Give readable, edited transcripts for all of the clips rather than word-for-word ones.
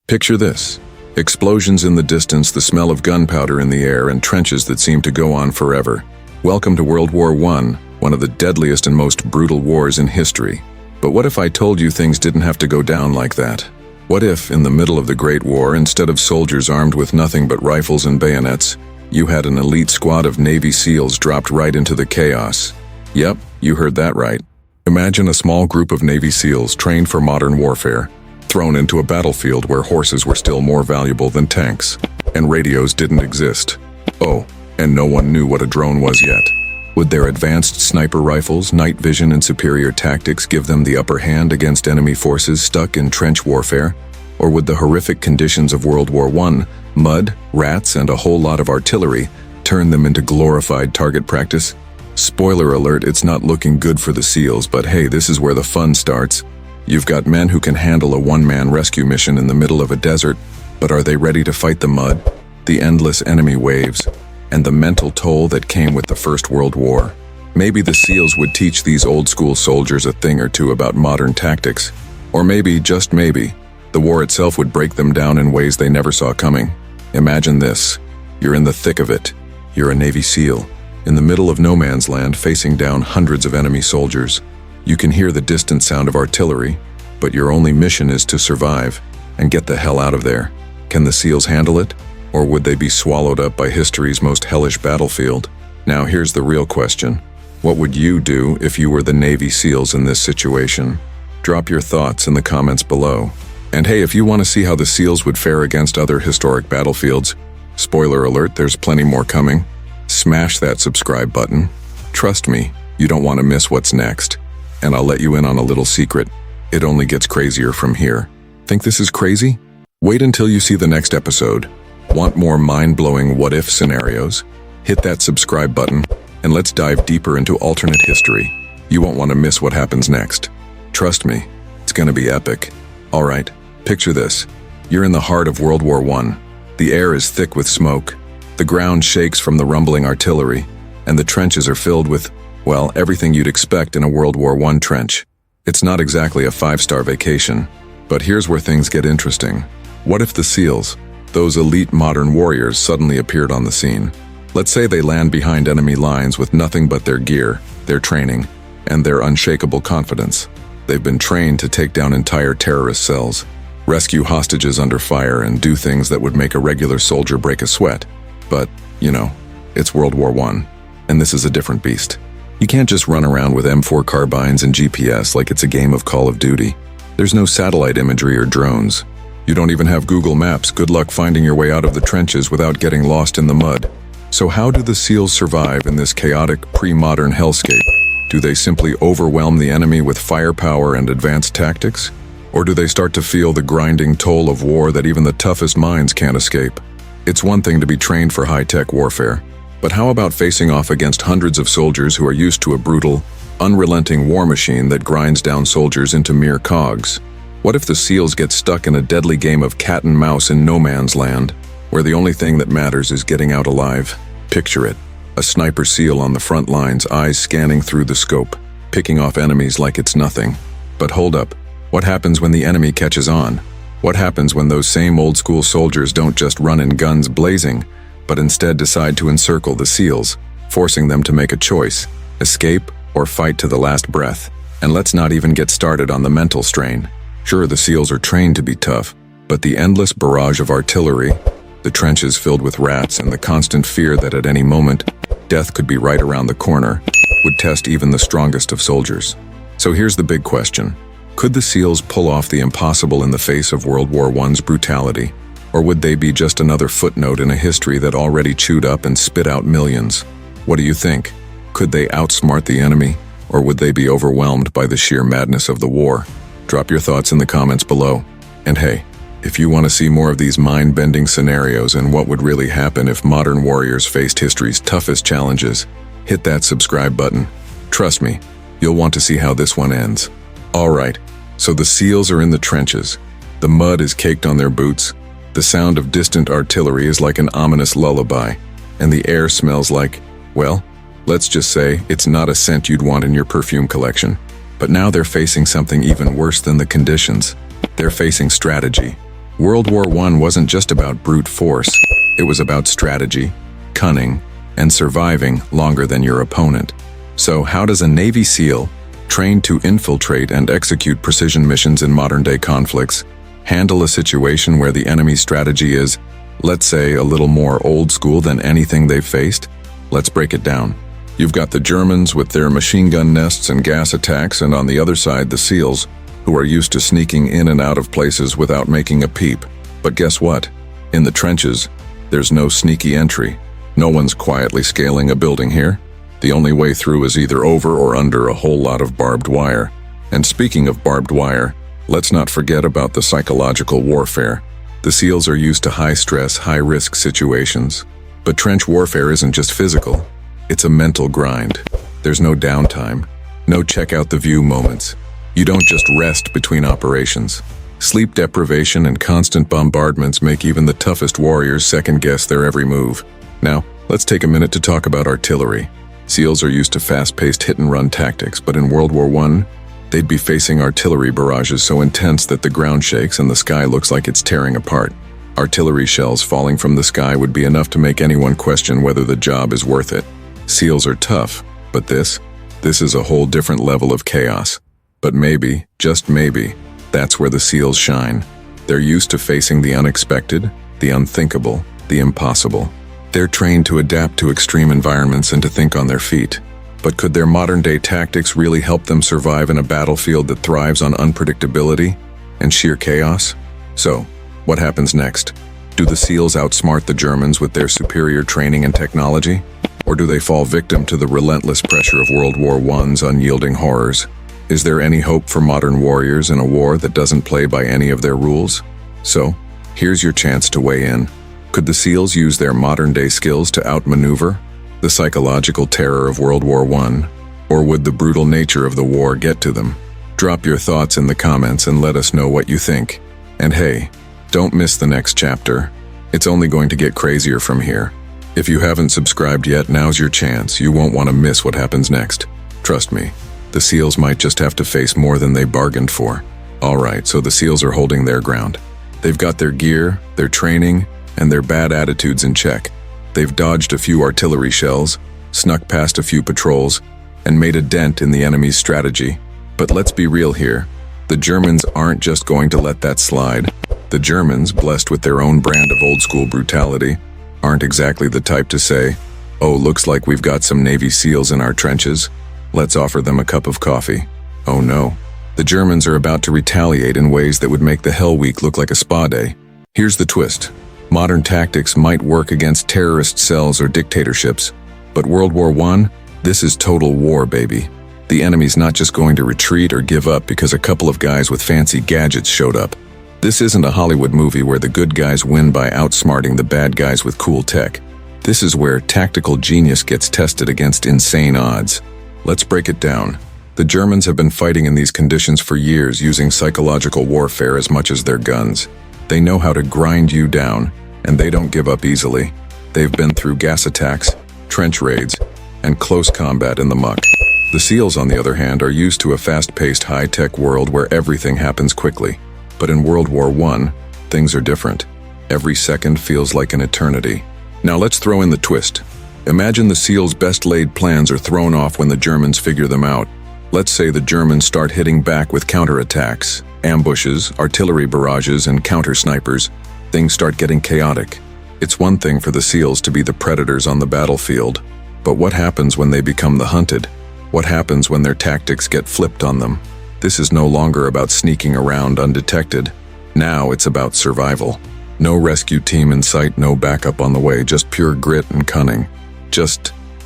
Picture this. Explosions in the distance, the smell of gunpowder in the air, and trenches that seem to go on forever. Welcome to World War I, one of the deadliest and most brutal wars in history. But what if I told you things didn't have to go down like that? What if, in the middle of the Great War, instead of soldiers armed with nothing but rifles and bayonets, you had an elite squad of Navy SEALs dropped right into the chaos? Yep, you heard that right. Imagine a small group of Navy SEALs trained for modern warfare, thrown into a battlefield where horses were still more valuable than tanks, and radios didn't exist. Oh, and no one knew what a drone was yet. Would their advanced sniper rifles, night vision, and superior tactics give them the upper hand against enemy forces stuck in trench warfare? Or would the horrific conditions of World War I, mud, rats, and a whole lot of artillery, turn them into glorified target practice? Spoiler alert, it's not looking good for the SEALs, but hey, this is where the fun starts. You've got men who can handle a one-man rescue mission in the middle of a desert, but are they ready to fight the mud, the endless enemy waves, and the mental toll that came with the First World War? Maybe the SEALs would teach these old-school soldiers a thing or two about modern tactics. Or maybe, just maybe, the war itself would break them down in ways they never saw coming. Imagine this. You're in the thick of it. You're a Navy SEAL, in the middle of no man's land, facing down hundreds of enemy soldiers. You can hear the distant sound of artillery, but your only mission is to survive and get the hell out of there. Can the SEALs handle it? Or would they be swallowed up by history's most hellish battlefield? Now here's the real question. What would you do if you were the Navy SEALs in this situation? Drop your thoughts in the comments below. And hey, if you want to see how the SEALs would fare against other historic battlefields, spoiler alert, there's plenty more coming. Smash that subscribe button. Trust me, you don't want to miss what's next. And I'll let you in on a little secret. It only gets crazier from here. Think this is crazy? Wait until you see the next episode. Want more mind-blowing what-if scenarios? Hit that subscribe button, and let's dive deeper into alternate history. You won't want to miss what happens next. Trust me, it's gonna be epic. Alright, picture this. You're in the heart of World War I. The air is thick with smoke. The ground shakes from the rumbling artillery, and the trenches are filled with, well, everything you'd expect in a World War I trench. It's not exactly a five-star vacation, but here's where things get interesting. What if the SEALs, those elite modern warriors, suddenly appeared on the scene? Let's say they land behind enemy lines with nothing but their gear, their training, and their unshakable confidence. They've been trained to take down entire terrorist cells, rescue hostages under fire, and do things that would make a regular soldier break a sweat. But, you know, it's World War I, and this is a different beast. You can't just run around with M4 carbines and GPS like it's a game of Call of Duty. There's no satellite imagery or drones. You don't even have Google Maps. Good luck finding your way out of the trenches without getting lost in the mud. So how do the SEALs survive in this chaotic, pre-modern hellscape? Do they simply overwhelm the enemy with firepower and advanced tactics? Or do they start to feel the grinding toll of war that even the toughest minds can't escape? It's one thing to be trained for high-tech warfare. But how about facing off against hundreds of soldiers who are used to a brutal, unrelenting war machine that grinds down soldiers into mere cogs? What if the SEALs get stuck in a deadly game of cat and mouse in no man's land, where the only thing that matters is getting out alive? Picture it. A sniper SEAL on the front lines, eyes scanning through the scope, picking off enemies like it's nothing. But hold up. What happens when the enemy catches on? What happens when those same old-school soldiers don't just run in guns blazing, but instead decide to encircle the SEALs, forcing them to make a choice, escape or fight to the last breath? And let's not even get started on the mental strain. Sure, the SEALs are trained to be tough, but the endless barrage of artillery, the trenches filled with rats, and the constant fear that at any moment, death could be right around the corner, would test even the strongest of soldiers. So here's the big question. Could the SEALs pull off the impossible in the face of World War I's brutality? Or would they be just another footnote in a history that already chewed up and spit out millions? What do you think? Could they outsmart the enemy? Or would they be overwhelmed by the sheer madness of the war? Drop your thoughts in the comments below. And hey, if you want to see more of these mind-bending scenarios and what would really happen if modern warriors faced history's toughest challenges, hit that subscribe button. Trust me, you'll want to see how this one ends. Alright, so the SEALs are in the trenches. The mud is caked on their boots. The sound of distant artillery is like an ominous lullaby, and the air smells like, well, let's just say it's not a scent you'd want in your perfume collection. But now they're facing something even worse than the conditions. They're facing strategy. World War I wasn't just about brute force, it was about strategy, cunning, and surviving longer than your opponent. So how does a Navy SEAL, trained to infiltrate and execute precision missions in modern-day conflicts, handle a situation where the enemy's strategy is, let's say, a little more old school than anything they've faced? Let's break it down. You've got the Germans with their machine gun nests and gas attacks, and on the other side, the SEALs, who are used to sneaking in and out of places without making a peep. But guess what? In the trenches, there's no sneaky entry. No one's quietly scaling a building here. The only way through is either over or under a whole lot of barbed wire. And speaking of barbed wire, let's not forget about the psychological warfare. The SEALs are used to high-stress, high-risk situations. But trench warfare isn't just physical. It's a mental grind. There's no downtime, no check-out-the-view moments. You don't just rest between operations. Sleep deprivation and constant bombardments make even the toughest warriors second-guess their every move. Now, let's take a minute to talk about artillery. SEALs are used to fast-paced hit-and-run tactics, but in World War I, they'd be facing artillery barrages so intense that the ground shakes and the sky looks like it's tearing apart. Artillery shells falling from the sky would be enough to make anyone question whether the job is worth it. SEALs are tough, but this is a whole different level of chaos. But maybe, just maybe, that's where the SEALs shine. They're used to facing the unexpected, the unthinkable, the impossible. They're trained to adapt to extreme environments and to think on their feet. But could their modern-day tactics really help them survive in a battlefield that thrives on unpredictability and sheer chaos? So, what happens next? Do the SEALs outsmart the Germans with their superior training and technology? Or do they fall victim to the relentless pressure of World War I's unyielding horrors? Is there any hope for modern warriors in a war that doesn't play by any of their rules? So, here's your chance to weigh in. Could the SEALs use their modern-day skills to outmaneuver the psychological terror of World War I? Or would the brutal nature of the war get to them? Drop your thoughts in the comments and let us know what you think. And hey, don't miss the next chapter. It's only going to get crazier from here. If you haven't subscribed yet, now's your chance. You won't want to miss what happens next. Trust me. The SEALs might just have to face more than they bargained for. Alright, so the SEALs are holding their ground. They've got their gear, their training, and their bad attitudes in check. They've dodged a few artillery shells, snuck past a few patrols, and made a dent in the enemy's strategy. But let's be real here. The Germans aren't just going to let that slide. The Germans, blessed with their own brand of old-school brutality, aren't exactly the type to say, "Oh, looks like we've got some Navy SEALs in our trenches. Let's offer them a cup of coffee." Oh no. The Germans are about to retaliate in ways that would make the Hell Week look like a spa day. Here's the twist. Modern tactics might work against terrorist cells or dictatorships, but World War I, this is total war, baby. The enemy's not just going to retreat or give up because a couple of guys with fancy gadgets showed up. This isn't a Hollywood movie where the good guys win by outsmarting the bad guys with cool tech. This is where tactical genius gets tested against insane odds. Let's break it down. The Germans have been fighting in these conditions for years, using psychological warfare as much as their guns. They know how to grind you down, and they don't give up easily. They've been through gas attacks, trench raids, and close combat in the muck. The SEALs, on the other hand, are used to a fast-paced, high-tech world where everything happens quickly. But in World War I, things are different. Every second feels like an eternity. Now let's throw in the twist. Imagine the SEALs' best-laid plans are thrown off when the Germans figure them out. Let's say the Germans start hitting back with counterattacks, ambushes, artillery barrages, and counter-snipers. Things start getting chaotic. It's one thing for the SEALs to be the predators on the battlefield, but what happens when they become the hunted? What happens when their tactics get flipped on them? This is no longer about sneaking around undetected. Now it's about survival. No rescue team in sight, no backup on the way, just pure grit and cunning.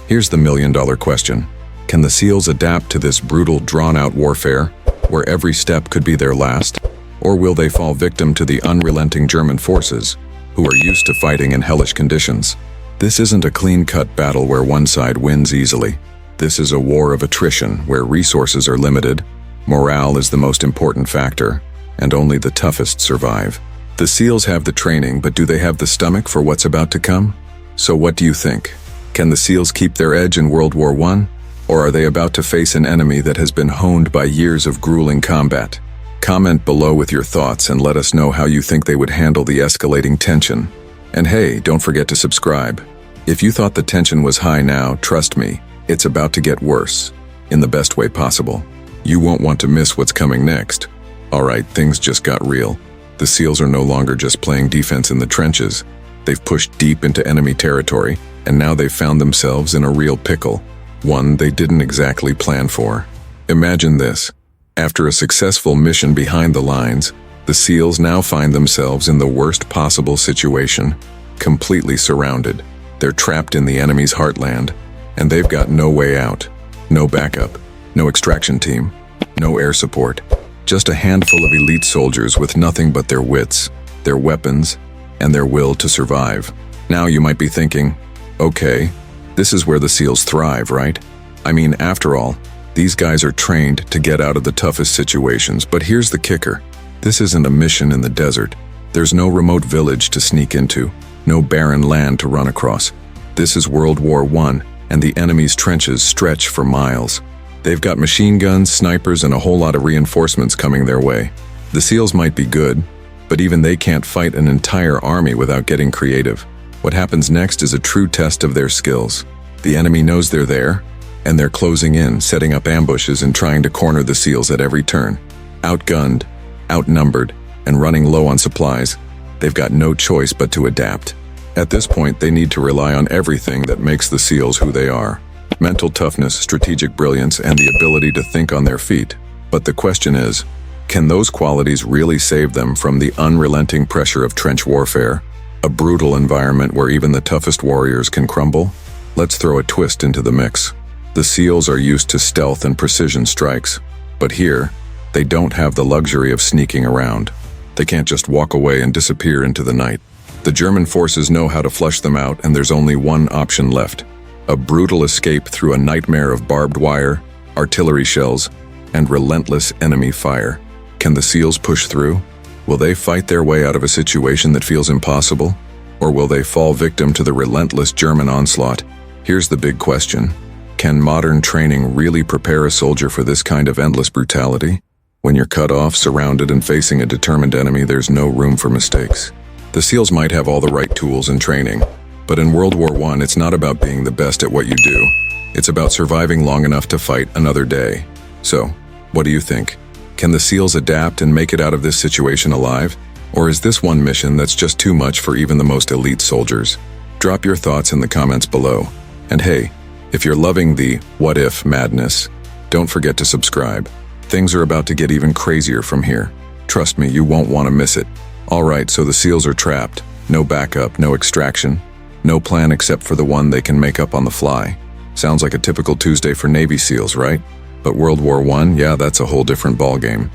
Here's the million-dollar question. Can the SEALs adapt to this brutal, drawn-out warfare, where every step could be their last? Or will they fall victim to the unrelenting German forces, who are used to fighting in hellish conditions? This isn't a clean-cut battle where one side wins easily. This is a war of attrition, where resources are limited, morale is the most important factor, and only the toughest survive. The SEALs have the training, but do they have the stomach for what's about to come? So what do you think? Can the SEALs keep their edge in World War I? Or are they about to face an enemy that has been honed by years of grueling combat? Comment below with your thoughts and let us know how you think they would handle the escalating tension. And hey, don't forget to subscribe. If you thought the tension was high now, trust me, it's about to get worse, in the best way possible. You won't want to miss what's coming next. Alright, things just got real. The SEALs are no longer just playing defense in the trenches. They've pushed deep into enemy territory, and now they've found themselves in a real pickle. One they didn't exactly plan for. Imagine this. After a successful mission behind the lines, the SEALs now find themselves in the worst possible situation, completely surrounded. They're trapped in the enemy's heartland, and they've got no way out. No backup, no extraction team, no air support. Just a handful of elite soldiers with nothing but their wits, their weapons, and their will to survive. Now you might be thinking, okay, this is where the SEALs thrive, right? I mean, after all, these guys are trained to get out of the toughest situations, but here's the kicker. This isn't a mission in the desert. There's no remote village to sneak into, no barren land to run across. This is World War I, and the enemy's trenches stretch for miles. They've got machine guns, snipers, and a whole lot of reinforcements coming their way. The SEALs might be good, but even they can't fight an entire army without getting creative. What happens next is a true test of their skills. The enemy knows they're there, and they're closing in, setting up ambushes and trying to corner the SEALs at every turn. Outgunned, outnumbered, and running low on supplies, they've got no choice but to adapt. At this point, they need to rely on everything that makes the SEALs who they are. Mental toughness, strategic brilliance, and the ability to think on their feet. But the question is, can those qualities really save them from the unrelenting pressure of trench warfare? A brutal environment where even the toughest warriors can crumble? Let's throw a twist into the mix. The SEALs are used to stealth and precision strikes, but here, they don't have the luxury of sneaking around. They can't just walk away and disappear into the night. The German forces know how to flush them out, and there's only one option left. A brutal escape through a nightmare of barbed wire, artillery shells, and relentless enemy fire. Can the SEALs push through? Will they fight their way out of a situation that feels impossible? Or will they fall victim to the relentless German onslaught? Here's the big question. Can modern training really prepare a soldier for this kind of endless brutality? When you're cut off, surrounded, and facing a determined enemy, there's no room for mistakes. The SEALs might have all the right tools and training, but in World War I, it's not about being the best at what you do. It's about surviving long enough to fight another day. So, what do you think? Can the SEALs adapt and make it out of this situation alive? Or is this one mission that's just too much for even the most elite soldiers? Drop your thoughts in the comments below. And hey, if you're loving the what if madness, don't forget to subscribe. Things are about to get even crazier from here. Trust me, you won't want to miss it. Alright, so the SEALs are trapped. No backup, no extraction. No plan except for the one they can make up on the fly. Sounds like a typical Tuesday for Navy SEALs, right? But World War I, yeah, that's a whole different ballgame.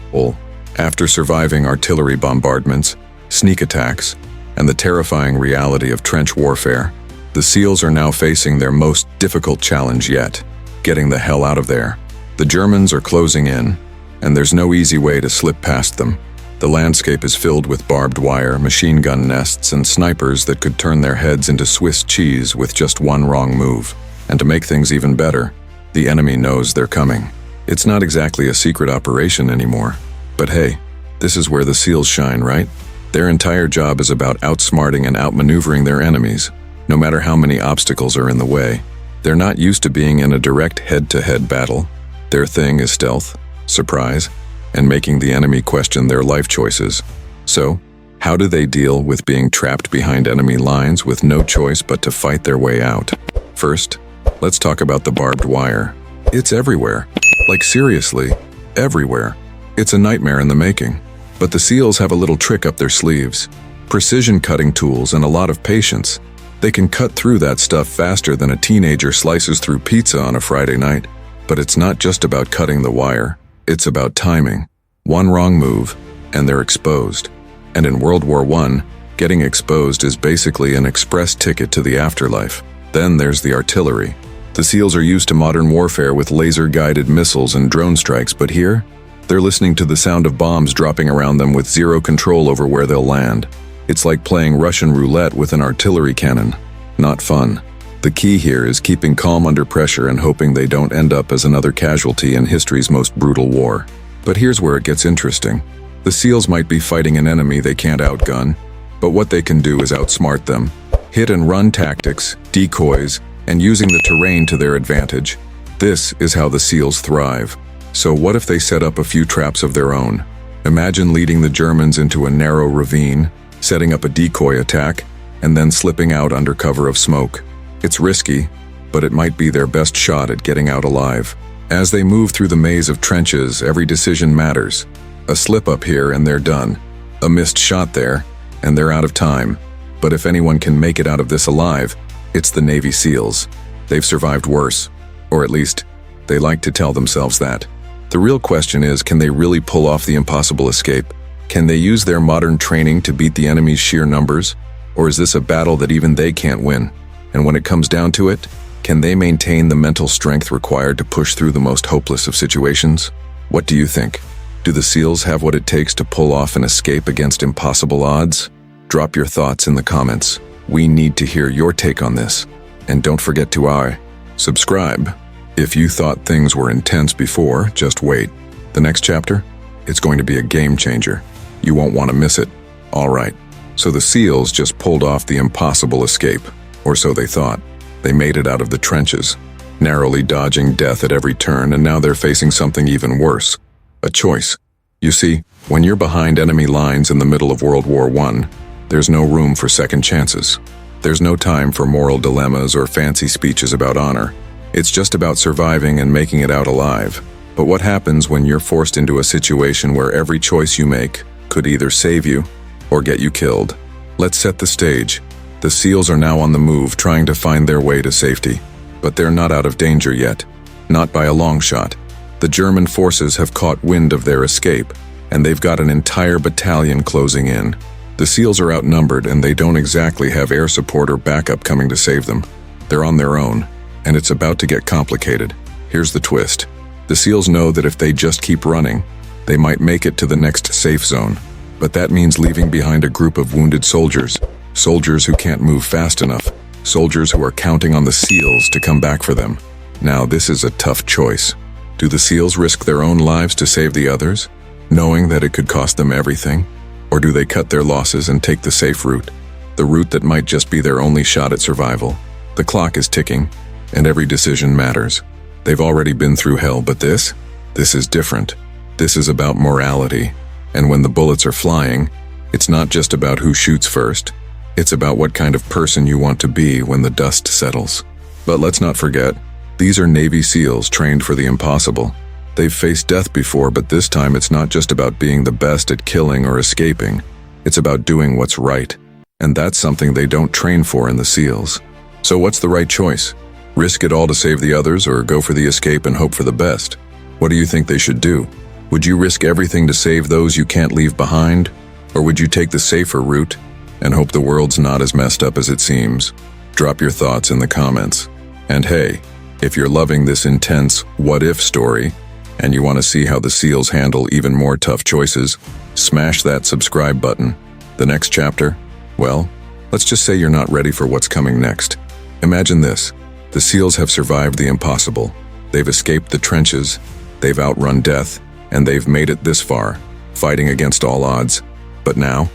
After surviving artillery bombardments, sneak attacks, and the terrifying reality of trench warfare, the SEALs are now facing their most difficult challenge yet, getting the hell out of there. The Germans are closing in, and there's no easy way to slip past them. The landscape is filled with barbed wire, machine gun nests, and snipers that could turn their heads into Swiss cheese with just one wrong move. And to make things even better, the enemy knows they're coming. It's not exactly a secret operation anymore. But hey, this is where the SEALs shine, right? Their entire job is about outsmarting and outmaneuvering their enemies, no matter how many obstacles are in the way. They're not used to being in a direct head-to-head battle. Their thing is stealth, surprise, and making the enemy question their life choices. So, how do they deal with being trapped behind enemy lines with no choice but to fight their way out? First, let's talk about the barbed wire. It's everywhere. Like seriously, everywhere. It's a nightmare in the making. But the SEALs have a little trick up their sleeves. Precision cutting tools and a lot of patience. They can cut through that stuff faster than a teenager slices through pizza on a Friday night. But it's not just about cutting the wire. It's about timing. One wrong move, and they're exposed. And in World War I, getting exposed is basically an express ticket to the afterlife. Then there's the artillery. The SEALs are used to modern warfare with laser-guided missiles and drone strikes, but here, they're listening to the sound of bombs dropping around them with zero control over where they'll land. It's like playing Russian roulette with an artillery cannon. Not fun. The key here is keeping calm under pressure and hoping they don't end up as another casualty in history's most brutal war. But here's where it gets interesting. The SEALs might be fighting an enemy they can't outgun, but what they can do is outsmart them. Hit and run tactics, decoys, and using the terrain to their advantage. This is how the SEALs thrive. So what if they set up a few traps of their own? Imagine leading the Germans into a narrow ravine, setting up a decoy attack, and then slipping out under cover of smoke. It's risky, but it might be their best shot at getting out alive. As they move through the maze of trenches, every decision matters. A slip up here and they're done. A missed shot there, and they're out of time. But if anyone can make it out of this alive, it's the Navy SEALs. They've survived worse, or at least, they like to tell themselves that. The real question is, can they really pull off the impossible escape? Can they use their modern training to beat the enemy's sheer numbers? Or is this a battle that even they can't win? And when it comes down to it, can they maintain the mental strength required to push through the most hopeless of situations? What do you think? Do the SEALs have what it takes to pull off an escape against impossible odds? Drop your thoughts in the comments. We need to hear your take on this. And don't forget to subscribe. If you thought things were intense before, just wait. The next chapter? It's going to be a game changer. You won't want to miss it. All right. So the SEALs just pulled off the impossible escape, or so they thought. They made it out of the trenches, narrowly dodging death at every turn, and now they're facing something even worse. A choice. You see, when you're behind enemy lines in the middle of World War I, there's no room for second chances. There's no time for moral dilemmas or fancy speeches about honor. It's just about surviving and making it out alive. But what happens when you're forced into a situation where every choice you make could either save you or get you killed? Let's set the stage. The SEALs are now on the move, trying to find their way to safety. But they're not out of danger yet. Not by a long shot. The German forces have caught wind of their escape, and they've got an entire battalion closing in. The SEALs are outnumbered, and they don't exactly have air support or backup coming to save them. They're on their own, and it's about to get complicated. Here's the twist. The SEALs know that if they just keep running, they might make it to the next safe zone. But that means leaving behind a group of wounded soldiers. Soldiers who can't move fast enough. Soldiers who are counting on the SEALs to come back for them. Now, this is a tough choice. Do the SEALs risk their own lives to save the others, knowing that it could cost them everything? Or do they cut their losses and take the safe route? The route that might just be their only shot at survival. The clock is ticking, and every decision matters. They've already been through hell, but this is different. This is about morality. And when the bullets are flying, it's not just about who shoots first. It's about what kind of person you want to be when the dust settles. But let's not forget, these are Navy SEALs trained for the impossible. They've faced death before, but this time it's not just about being the best at killing or escaping. It's about doing what's right. And that's something they don't train for in the SEALs. So what's the right choice? Risk it all to save the others, or go for the escape and hope for the best? What do you think they should do? Would you risk everything to save those you can't leave behind? Or would you take the safer route and hope the world's not as messed up as it seems? Drop your thoughts in the comments. And hey, if you're loving this intense what-if story, and you want to see how the SEALs handle even more tough choices, smash that subscribe button. The next chapter? Well, let's just say you're not ready for what's coming next. Imagine this. The SEALs have survived the impossible. They've escaped the trenches, they've outrun death, and they've made it this far, fighting against all odds. But now,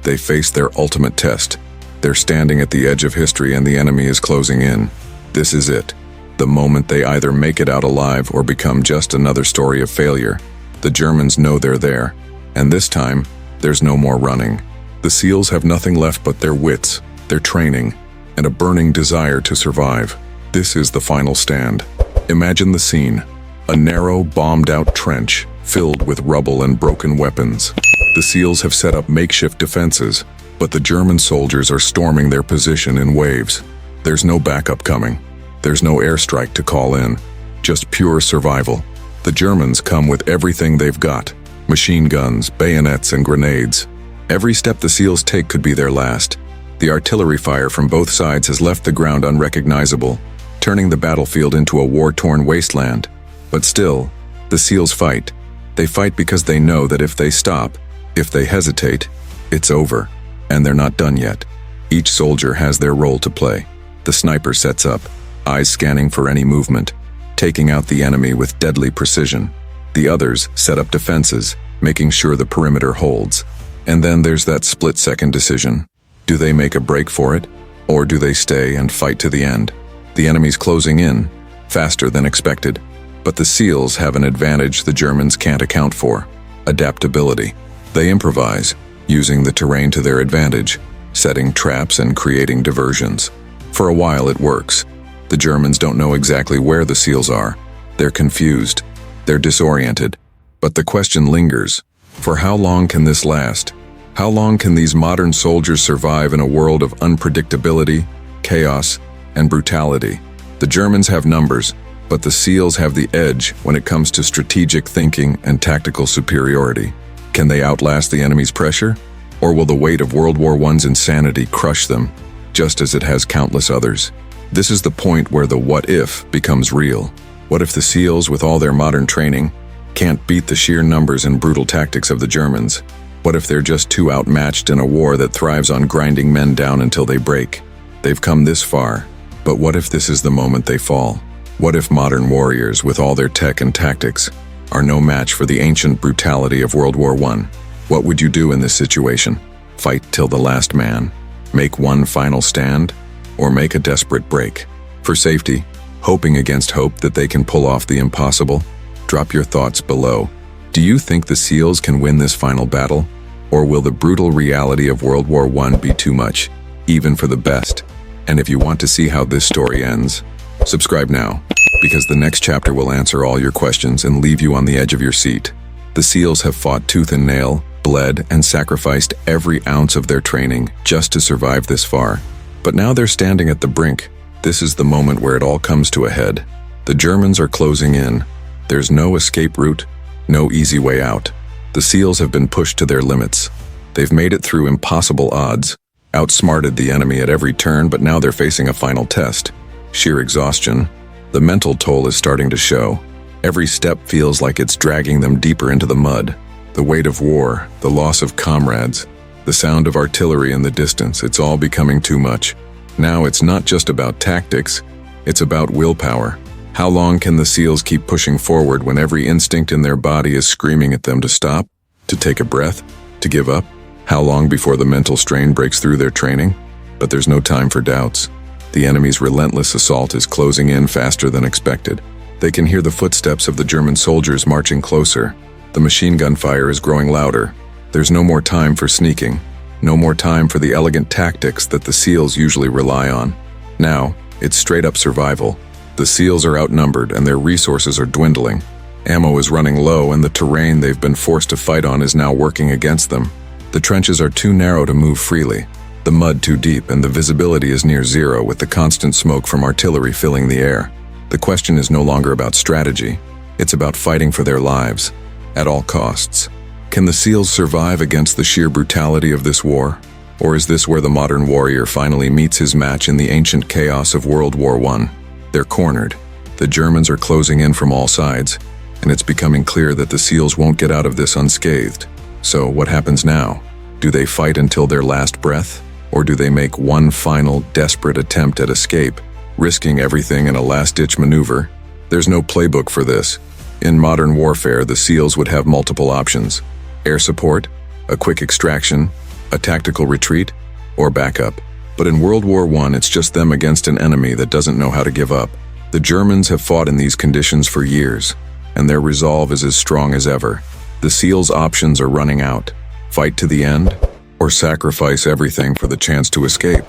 they face their ultimate test. They're standing at the edge of history and the enemy is closing in. This is it. The moment they either make it out alive or become just another story of failure. The Germans know they're there, and this time, there's no more running. The SEALs have nothing left but their wits, their training, and a burning desire to survive. This is the final stand. Imagine the scene. A narrow, bombed-out trench, filled with rubble and broken weapons. The SEALs have set up makeshift defenses, but the German soldiers are storming their position in waves. There's no backup coming. There's no airstrike to call in. Just pure survival. The Germans come with everything they've got. Machine guns, bayonets, and grenades. Every step the SEALs take could be their last. The artillery fire from both sides has left the ground unrecognizable, turning the battlefield into a war-torn wasteland. But still, the SEALs fight. They fight because they know that if they stop, if they hesitate, it's over. And they're not done yet. Each soldier has their role to play. The sniper sets up, eyes scanning for any movement, taking out the enemy with deadly precision. The others set up defenses, making sure the perimeter holds. And then there's that split-second decision. Do they make a break for it? Or do they stay and fight to the end? The enemy's closing in, faster than expected. But the SEALs have an advantage the Germans can't account for: adaptability. They improvise, using the terrain to their advantage, setting traps and creating diversions. For a while it works. The Germans don't know exactly where the SEALs are. They're confused. They're disoriented. But the question lingers. For how long can this last? How long can these modern soldiers survive in a world of unpredictability, chaos, and brutality? The Germans have numbers, but the SEALs have the edge when it comes to strategic thinking and tactical superiority. Can they outlast the enemy's pressure? Or will the weight of World War I's insanity crush them, just as it has countless others? This is the point where the what-if becomes real. What if the SEALs, with all their modern training, can't beat the sheer numbers and brutal tactics of the Germans? What if they're just too outmatched in a war that thrives on grinding men down until they break? They've come this far, but what if this is the moment they fall? What if modern warriors, with all their tech and tactics, are no match for the ancient brutality of World War I? What would you do in this situation? Fight till the last man? Make one final stand? Or make a desperate break? For safety, hoping against hope that they can pull off the impossible? Drop your thoughts below. Do you think the SEALs can win this final battle? Or will the brutal reality of World War I be too much, even for the best? And if you want to see how this story ends, subscribe now, because the next chapter will answer all your questions and leave you on the edge of your seat. The SEALs have fought tooth and nail, bled, and sacrificed every ounce of their training just to survive this far. But now they're standing at the brink. This is the moment where it all comes to a head. The Germans are closing in. There's no escape route, no easy way out. The SEALs have been pushed to their limits. They've made it through impossible odds, outsmarted the enemy at every turn, but now they're facing a final test. Sheer exhaustion. The mental toll is starting to show. Every step feels like it's dragging them deeper into the mud. The weight of war, the loss of comrades, the sound of artillery in the distance, it's all becoming too much. Now it's not just about tactics, it's about willpower. How long can the SEALs keep pushing forward when every instinct in their body is screaming at them to stop, to take a breath, to give up? How long before the mental strain breaks through their training? But there's no time for doubts. The enemy's relentless assault is closing in faster than expected. They can hear the footsteps of the German soldiers marching closer. The machine gun fire is growing louder. There's no more time for sneaking. No more time for the elegant tactics that the SEALs usually rely on. Now, it's straight-up survival. The SEALs are outnumbered and their resources are dwindling. Ammo is running low and the terrain they've been forced to fight on is now working against them. The trenches are too narrow to move freely, the mud too deep, and the visibility is near zero with the constant smoke from artillery filling the air. The question is no longer about strategy. It's about fighting for their lives, at all costs. Can the SEALs survive against the sheer brutality of this war? Or is this where the modern warrior finally meets his match in the ancient chaos of World War I? They're cornered. The Germans are closing in from all sides, and it's becoming clear that the SEALs won't get out of this unscathed. So what happens now? Do they fight until their last breath? Or do they make one final, desperate attempt at escape, risking everything in a last-ditch maneuver? There's no playbook for this. In modern warfare, the SEALs would have multiple options: air support, a quick extraction, a tactical retreat, or backup. But in World War I, it's just them against an enemy that doesn't know how to give up. The Germans have fought in these conditions for years, and their resolve is as strong as ever. The SEALs' options are running out. Fight to the end, or sacrifice everything for the chance to escape.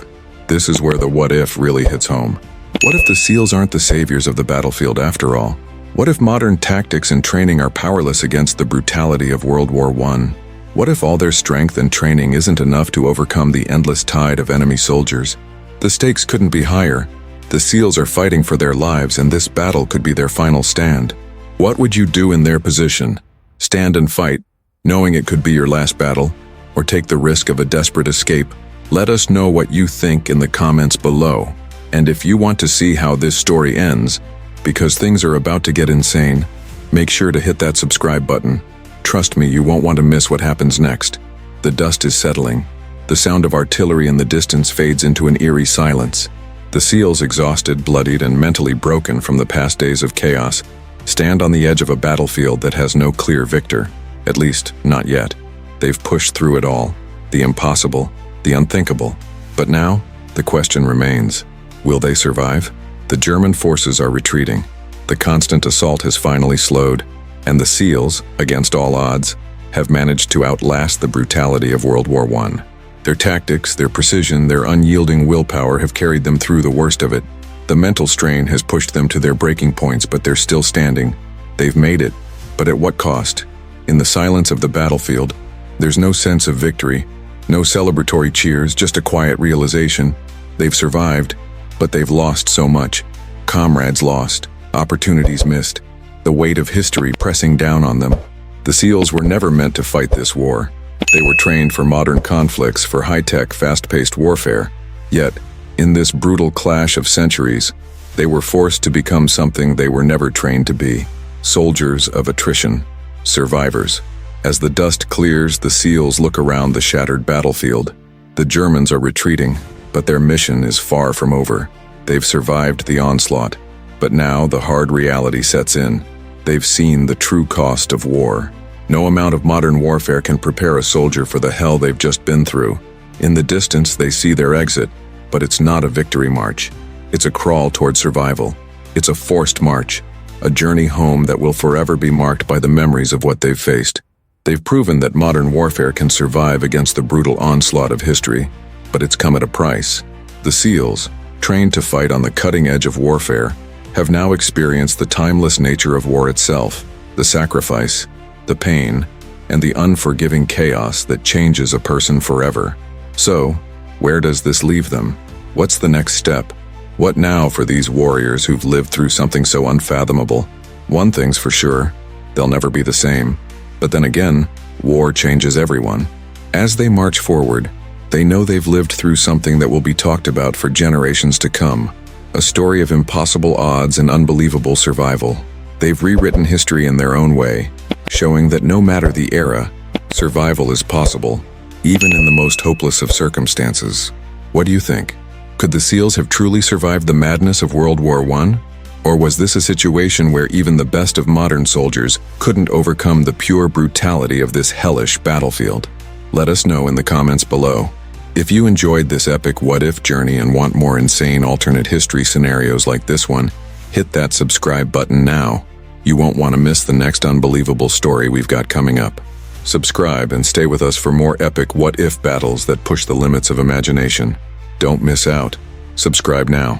This is where the what-if really hits home. What if the SEALs aren't the saviors of the battlefield after all? What if modern tactics and training are powerless against the brutality of World War I? What if all their strength and training isn't enough to overcome the endless tide of enemy soldiers? The stakes couldn't be higher. The SEALs are fighting for their lives, and this battle could be their final stand. What would you do in their position? Stand and fight, knowing it could be your last battle, or take the risk of a desperate escape? Let us know what you think in the comments below. And if you want to see how this story ends, because things are about to get insane, make sure to hit that subscribe button. Trust me, you won't want to miss what happens next. The dust is settling. The sound of artillery in the distance fades into an eerie silence. The SEALs, exhausted, bloodied, and mentally broken from the past days of chaos, stand on the edge of a battlefield that has no clear victor, at least not yet. They've pushed through it all, the impossible, the unthinkable. But now, the question remains, will they survive? The German forces are retreating. The constant assault has finally slowed, and the SEALs, against all odds, have managed to outlast the brutality of World War I. Their tactics, their precision, their unyielding willpower have carried them through the worst of it. The mental strain has pushed them to their breaking points, but they're still standing. They've made it, but at what cost? In the silence of the battlefield, there's no sense of victory, no celebratory cheers, just a quiet realization. They've survived, but they've lost so much. Comrades lost, opportunities missed, the weight of history pressing down on them. The SEALs were never meant to fight this war. They were trained for modern conflicts, for high-tech, fast-paced warfare. Yet, in this brutal clash of centuries, they were forced to become something they were never trained to be: soldiers of attrition, survivors. As the dust clears, the SEALs look around the shattered battlefield. The Germans are retreating, but their mission is far from over. They've survived the onslaught, but now the hard reality sets in. They've seen the true cost of war. No amount of modern warfare can prepare a soldier for the hell they've just been through. In the distance, they see their exit, but it's not a victory march. It's a crawl toward survival. It's a forced march, a journey home that will forever be marked by the memories of what they've faced. They've proven that modern warfare can survive against the brutal onslaught of history, but it's come at a price. The SEALs, trained to fight on the cutting edge of warfare, have now experienced the timeless nature of war itself, the sacrifice, the pain, and the unforgiving chaos that changes a person forever. So, where does this leave them? What's the next step? What now for these warriors who've lived through something so unfathomable? One thing's for sure, they'll never be the same. But then again, war changes everyone. As they march forward, they know they've lived through something that will be talked about for generations to come. A story of impossible odds and unbelievable survival. They've rewritten history in their own way, showing that no matter the era, survival is possible, even in the most hopeless of circumstances. What do you think? Could the SEALs have truly survived the madness of World War I? Or was this a situation where even the best of modern soldiers couldn't overcome the pure brutality of this hellish battlefield? Let us know in the comments below. If you enjoyed this epic what-if journey and want more insane alternate history scenarios like this one, hit that subscribe button now. You won't want to miss the next unbelievable story we've got coming up. Subscribe and stay with us for more epic what-if battles that push the limits of imagination. Don't miss out. Subscribe now.